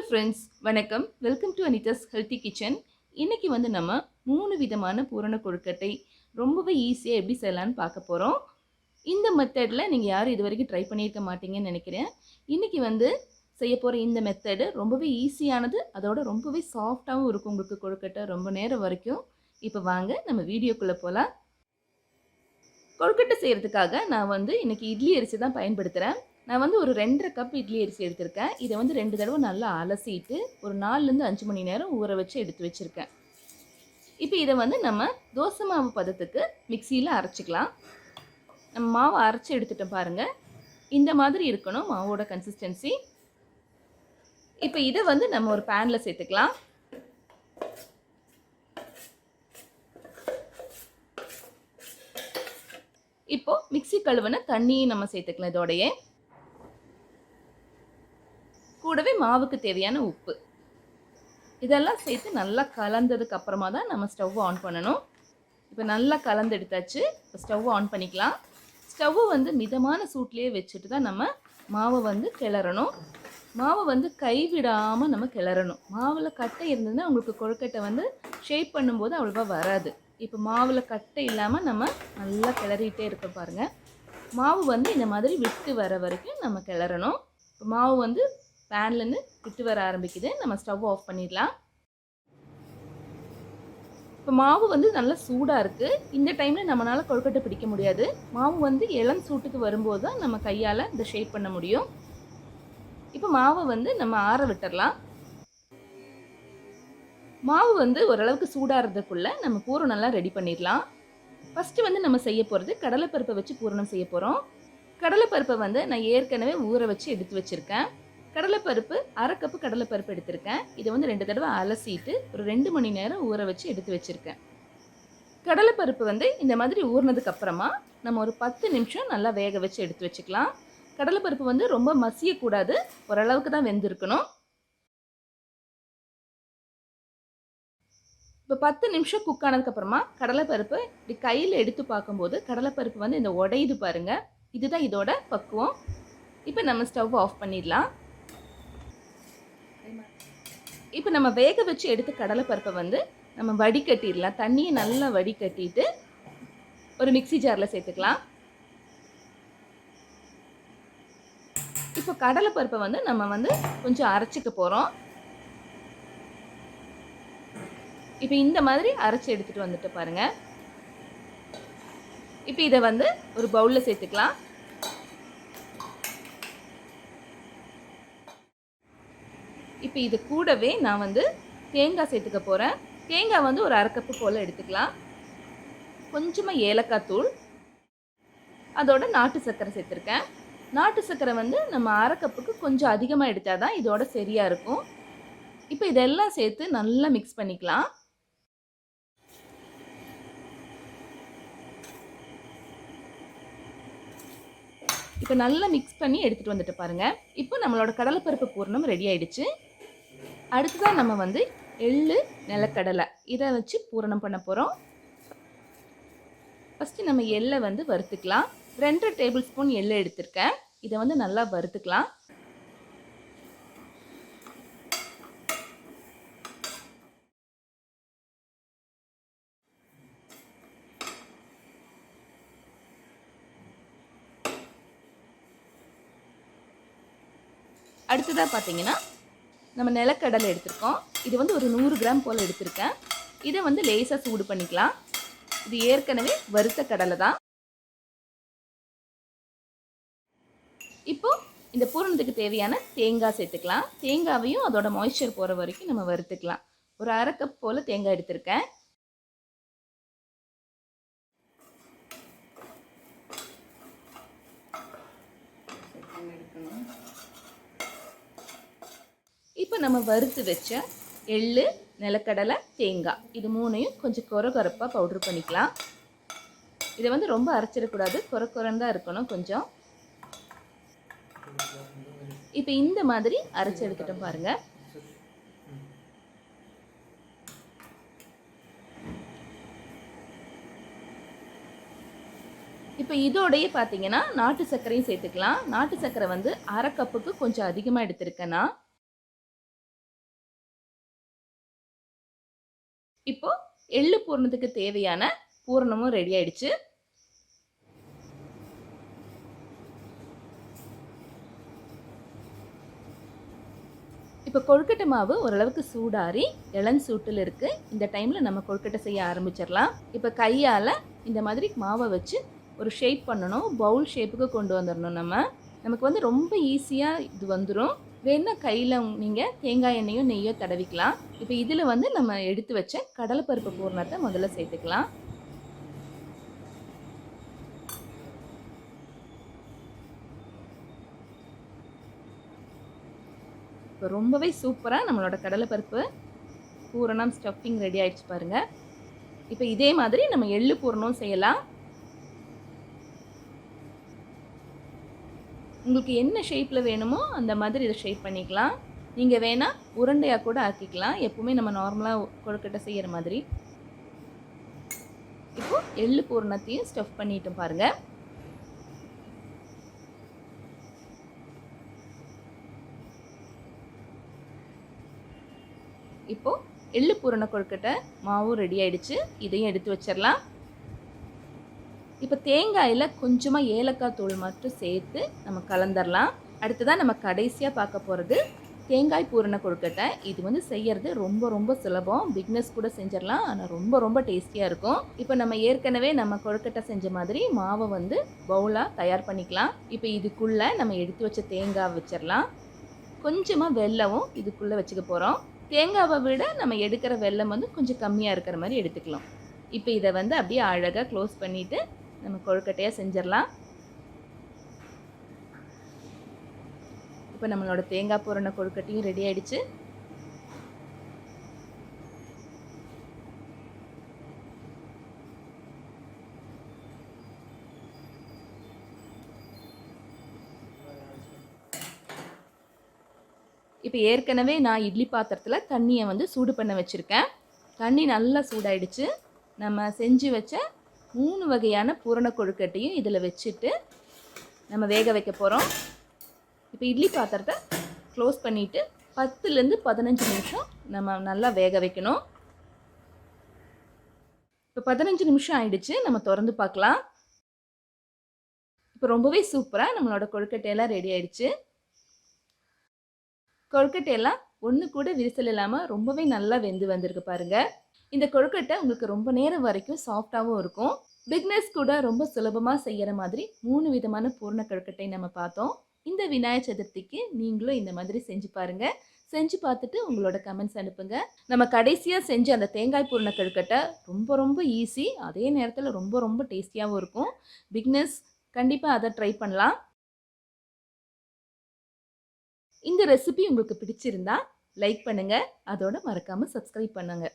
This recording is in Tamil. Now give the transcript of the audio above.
ஹலோ ஃப்ரெண்ட்ஸ், வணக்கம். Welcome to Anitha's healthy kitchen. இன்னைக்கு வந்து நம்ம 3 விதமான பூரண கொழுக்கட்டை ரொம்பவே ஈஸியாக எப்படி செய்யலான்னு பார்க்க போகிறோம். இந்த மெத்தடில் நீங்கள் யாரும் இது வரைக்கும் ட்ரை பண்ணியிருக்க மாட்டீங்கன்னு நினைக்கிறேன். இன்னைக்கு வந்து செய்ய போகிற இந்த மெத்தடு ரொம்பவே ஈஸியானது, அதோட ரொம்பவே சாஃப்டாகவும் இருக்கும் உங்களுக்கு கொழுக்கட்டை ரொம்ப நேரம் வரைக்கும். இப்போ வாங்க நம்ம வீடியோக்குள்ளே போகலாம். கொழுக்கட்டை செய்கிறதுக்காக நான் வந்து இன்னைக்கு இட்லி அரிசி தான் பயன்படுத்துகிறேன். நான் வந்து ஒரு 2½ கப் இட்லி அரிசி எடுத்திருக்கேன். இதை வந்து 2 தடவை நல்லா அலசிட்டு ஒரு 4லேருந்து 5 மணி நேரம் ஊற வச்சு எடுத்து வச்சுருக்கேன். இப்போ இதை வந்து நம்ம தோசை மாவு பதத்துக்கு மிக்சியில் அரைச்சிக்கலாம். நம்ம மாவை அரைச்சி எடுத்துட்டோம் பாருங்கள். இந்த மாதிரி இருக்கணும் மாவோட கன்சிஸ்டன்சி. இப்போ இதை வந்து நம்ம ஒரு பேனில் சேர்த்துக்கலாம். இப்போது மிக்சி கழுவின தண்ணியும் நம்ம சேர்த்துக்கலாம். இதோடையே கூடவே மாவுக்கு தேவையான உப்பு இதெல்லாம் சேர்த்து நல்லா கலந்ததுக்கு அப்புறமா தான் நம்ம ஸ்டவ் ஆன் பண்ணணும். இப்போ நல்லா கலந்து எடுத்தாச்சு. இப்போ ஸ்டவ் ஆன் பண்ணிக்கலாம். ஸ்டவ்வை வந்து மிதமான சூட்லேயே வச்சுட்டு தான் நம்ம மாவை வந்து கிளறணும். மாவை வந்து கைவிடாமல் நம்ம கிளறணும். மாவில் கட்டை இருந்ததுன்னா உங்களுக்கு கொழுக்கட்டை வந்து ஷேப் பண்ணும்போது அவ்வளோவா வராது. இப்போ மாவில் கட்டை இல்லாமல் நம்ம நல்லா கிளறிட்டே இருக்க பாருங்கள். மாவு வந்து இந்த மாதிரி விட்டு வர வரைக்கும் நம்ம கிளறணும். இப்போ மாவு வந்து பேன்லேருந்து விட்டு வர ஆரம்பிக்குது. நம்ம ஸ்டவ் ஆஃப் பண்ணிடலாம். இப்போ மாவு வந்து நல்லா சூடாக இருக்குது. இந்த டைமில் நம்மளால் கொழுக்கட்டை பிடிக்க முடியாது. மாவு வந்து இளம் சூட்டுக்கு வரும்போது தான் நம்ம கையால் இந்த ஷேப் பண்ண முடியும். இப்போ மாவை வந்து நம்ம ஆற விட்டுடலாம். மாவு வந்து ஓரளவுக்கு சூடாகிறதுக்குள்ளே நம்ம பூரணம்லாம் ரெடி பண்ணிடலாம். ஃபஸ்ட்டு வந்து நம்ம செய்ய போகிறது கடலைப்பருப்பை வச்சு பூரணம் செய்ய போகிறோம். கடலைப்பருப்பை வந்து நான் ஏற்கனவே ஊற வச்சு எடுத்து வச்சுருக்கேன். கடலைப்பருப்பு 1/2 கப்பு கடலைப்பருப்பு எடுத்திருக்கேன். இதை வந்து 2 தடவை அலசிட்டு ஒரு 2 மணி நேரம் ஊற வச்சு எடுத்து வச்சுருக்கேன். கடலைப்பருப்பு வந்து இந்த மாதிரி ஊறினதுக்கு அப்புறமா நம்ம ஒரு 10 நிமிஷம் நல்லா வேக வச்சு எடுத்து வச்சுக்கலாம். கடலைப்பருப்பு வந்து ரொம்ப மசியக்கூடாது, ஓரளவுக்கு தான் வெந்திருக்கணும். இப்போ 10 நிமிஷம் குக் ஆனதுக்கப்புறமா கடலைப்பருப்பு இப்படி கையில் எடுத்து பார்க்கும்போது கடலைப்பருப்பு வந்து இந்த உடையுது பாருங்கள். இதுதான் இதோட பக்குவம். இப்போ நம்ம ஸ்டவ் ஆஃப் பண்ணிடலாம். இப்போ நம்ம வேக வச்சு எடுத்த கடலைப்பருப்பை வந்து நம்ம வடிகட்டிடலாம். தண்ணியை நல்லா வடிகட்டிட்டு ஒரு மிக்சி ஜாரில் சேர்த்துக்கலாம். இப்போ கடலைப்பருப்பை வந்து நம்ம வந்து கொஞ்சம் அரைச்சிக்க போகிறோம். இப்போ இந்த மாதிரி அரைச்சி எடுத்துகிட்டு வந்துட்டு பாருங்கள். இப்போ இதை வந்து ஒரு பவுலில் சேர்த்துக்கலாம். இப்போ இது கூடவே நான் வந்து தேங்காய் சேர்த்துக்க போகிறேன். தேங்காய் வந்து ஒரு 1/2 கப்பு போல் எடுத்துக்கலாம். கொஞ்சமாக ஏலக்காய் தூள், அதோட நாட்டு சர்க்கரை சேர்த்துருக்கேன். நாட்டு சர்க்கரை வந்து நம்ம 1/2 கப்புக்கு கொஞ்சம் அதிகமாக எடுத்தால் தான் இதோட சரியாக இருக்கும். இப்போ இதெல்லாம் சேர்த்து நல்லா மிக்ஸ் பண்ணிக்கலாம். இப்போ நல்லா மிக்ஸ் பண்ணி எடுத்துகிட்டு வந்துட்டு பாருங்கள். இப்போ நம்மளோட கடலைப்பருப்பு பூரணம் ரெடி ஆகிடுச்சு. அடுத்ததான் நம்ம வந்து எள்ளு நிலக்கடலை இதை வச்சு பூரணம் பண்ண போகிறோம். ஃபஸ்ட்டு நம்ம எள்ளை வந்து வறுத்துக்கலாம். 2 டேபிள் ஸ்பூன் எள்ளு எடுத்திருக்கேன். இதை வந்து நல்லா வறுத்துக்கலாம். அடுத்ததாக பார்த்தீங்கன்னா நம்ம நிலக்கடலை எடுத்திருக்கோம். இது வந்து ஒரு 100 கிராம் போல் எடுத்திருக்கேன். இதை வந்து லேசாக சூடு பண்ணிக்கலாம். இது ஏற்கனவே வறுத்த கடலை தான். இப்போது இந்த பூரணத்துக்கு தேவையான தேங்காய் சேர்த்துக்கலாம். தேங்காவையும் அதோட மாய்ஸ்சர் போகிற வரைக்கும் நம்ம வறுத்துக்கலாம். ஒரு 1/2 கப் போல் தேங்காய் எடுத்திருக்கேன். இப்போ நம்ம வறுத்து வச்ச எள்ளு, நிலக்கடலை, தேங்காய் இது 3ஐயும் கொஞ்சம் கொரகொரப்பாக பவுட்ரு பண்ணிக்கலாம். இதை வந்து ரொம்ப அரைச்சிடக்கூடாது, கொரகொரன்னு தான் இருக்கணும் கொஞ்சம். இப்போ இந்த மாதிரி அரைச்சி எடுத்துட்டோம் பாருங்கள். இப்போ இதோடையே பார்த்தீங்கன்னா நாட்டு சர்க்கரையும் சேர்த்துக்கலாம். நாட்டு சர்க்கரை வந்து 1/2 கப்புக்கு கொஞ்சம் அதிகமாக எடுத்திருக்கேன்னா. இப்போ எள்ளு பூரணத்துக்கு தேவையான பூரணமும் ரெடி ஆயிடுச்சு. இப்போ கொழுக்கட்டை மாவு ஓரளவுக்கு சூடாறி இளஞ்சூட்டில் இருக்குது. இந்த டைமில் நம்ம கொழுக்கட்டை செய்ய ஆரம்பிச்சிடலாம். இப்போ கையால் இந்த மாதிரி மாவை வச்சு ஒரு ஷேப் பண்ணணும். பவுல் ஷேப்புக்கு கொண்டு வந்துடணும். நமக்கு வந்து ரொம்ப ஈஸியாக இது வந்துடும். வேணா கையில் நீங்கள் தேங்காய் எண்ணெயோ நெய்யோ தடவிக்கலாம். இப்போ இதில் வந்து நம்ம எடுத்து வச்ச கடலைப்பருப்பு பூரணத்தை முதல்ல சேர்த்துக்கலாம். இப்போ ரொம்பவே சூப்பராக நம்மளோட கடலைப்பருப்பு பூரணம் ஸ்டஃபிங் ரெடி ஆயிடுச்சு பாருங்கள். இப்போ இதே மாதிரி நம்ம எள்ளு பூரணம் செய்யலாம். உங்களுக்கு என்ன ஷேப்பில் வேணுமோ அந்த மாதிரி இதை ஷேப் பண்ணிக்கலாம். நீங்கள் வேணால் உருண்டையாக கூட ஆக்கிக்கலாம். எப்பவுமே நம்ம நார்மலாக கொழுக்கட்டை செய்கிற மாதிரி. இப்போது எள்ளு பூரணத்தையும் ஸ்டஃப் பண்ணிட்டோம் பாருங்கள். இப்போது எள்ளு பூரண கொழுக்கட்டை மாவும் ரெடி ஆயிடுச்சு. இதையும் எடுத்து வச்சிடலாம். இப்போ தேங்காயில் கொஞ்சமாக ஏலக்காய் தூள் மட்டும் சேர்த்து நம்ம கலந்துடலாம். அடுத்ததான் நம்ம கடைசியாக பார்க்க போகிறது தேங்காய் பூரண கொழுக்கட்டை. இது வந்து செய்கிறது ரொம்ப ரொம்ப சுலபம். பிக்னஸ் கூட செஞ்சிடலாம். ஆனால் ரொம்ப ரொம்ப டேஸ்டியாக இருக்கும். இப்போ நம்ம ஏற்கனவே நம்ம கொழுக்கட்டை செஞ்ச மாதிரி மாவை வந்து பவுலாக தயார் பண்ணிக்கலாம். இப்போ இதுக்குள்ளே நம்ம எடுத்து வச்ச தேங்காய் வச்சிடலாம். கொஞ்சமாக வெல்லமும் இதுக்குள்ளே வச்சுக்க போகிறோம். தேங்காவை விட நம்ம எடுக்கிற வெல்லம் வந்து கொஞ்சம் கம்மியாக இருக்கிற மாதிரி எடுத்துக்கலாம். இப்போ இதை வந்து அப்படியே அழகாக க்ளோஸ் பண்ணிவிட்டு நம்ம கொழுக்கட்டையாக செஞ்சிடலாம். இப்போ நம்மளோட தேங்காய் பூரண கொழுக்கட்டையும் ரெடி ஆயிடுச்சு. இப்போ ஏற்கனவே நான் இட்லி பாத்திரத்தில் தண்ணியை வந்து சூடு பண்ண வச்சுருக்கேன். தண்ணி நல்லா சூடாயிடுச்சு. நம்ம செஞ்சு வச்ச 3 வகையான பூரண கொழுக்கட்டையும் இதில் வச்சுட்டு நம்ம வேக வைக்க போகிறோம். இப்போ இட்லி பாத்திரத்தை க்ளோஸ் பண்ணிவிட்டு 10லேருந்து 15 நிமிஷம் நம்ம நல்லா வேக வைக்கணும். இப்போ 15 நிமிஷம் ஆயிடுச்சு. நம்ம திறந்து பார்க்கலாம். இப்போ ரொம்பவே சூப்பராக நம்மளோட கொழுக்கட்டையெல்லாம் ரெடி ஆயிடுச்சு. கொழுக்கட்டையெல்லாம் ஒன்று கூட விரிசல் இல்லாமல் ரொம்பவே நல்லா வெந்து வந்திருக்கு பாருங்கள். இந்த கொழுக்கட்டை உங்களுக்கு ரொம்ப நேரம் வரைக்கும் சாஃப்டாகவும் இருக்கும். பிக்னஸ் கூட ரொம்ப சுலபமாக செய்கிற மாதிரி 3 விதமான பூரண கொழுக்கட்டை நம்ம பார்த்தோம். இந்த விநாயகர் சதுர்த்திக்கு நீங்களும் இந்த மாதிரி செஞ்சு பாருங்கள். செஞ்சு பார்த்துட்டு உங்களோட கமெண்ட்ஸ் அனுப்புங்க. நம்ம கடைசியாக செஞ்ச அந்த தேங்காய் பூரண கொழுக்கட்டை ரொம்ப ரொம்ப ஈஸி. அதே நேரத்தில் ரொம்ப ரொம்ப டேஸ்டியாகவும் இருக்கும். பிக்னஸ் கண்டிப்பாக அதை ட்ரை பண்ணலாம். இந்த ரெசிபி உங்களுக்கு பிடிச்சிருந்தா லைக் பண்ணுங்கள். அதோட மறக்காமல் சப்ஸ்கிரைப் பண்ணுங்கள்.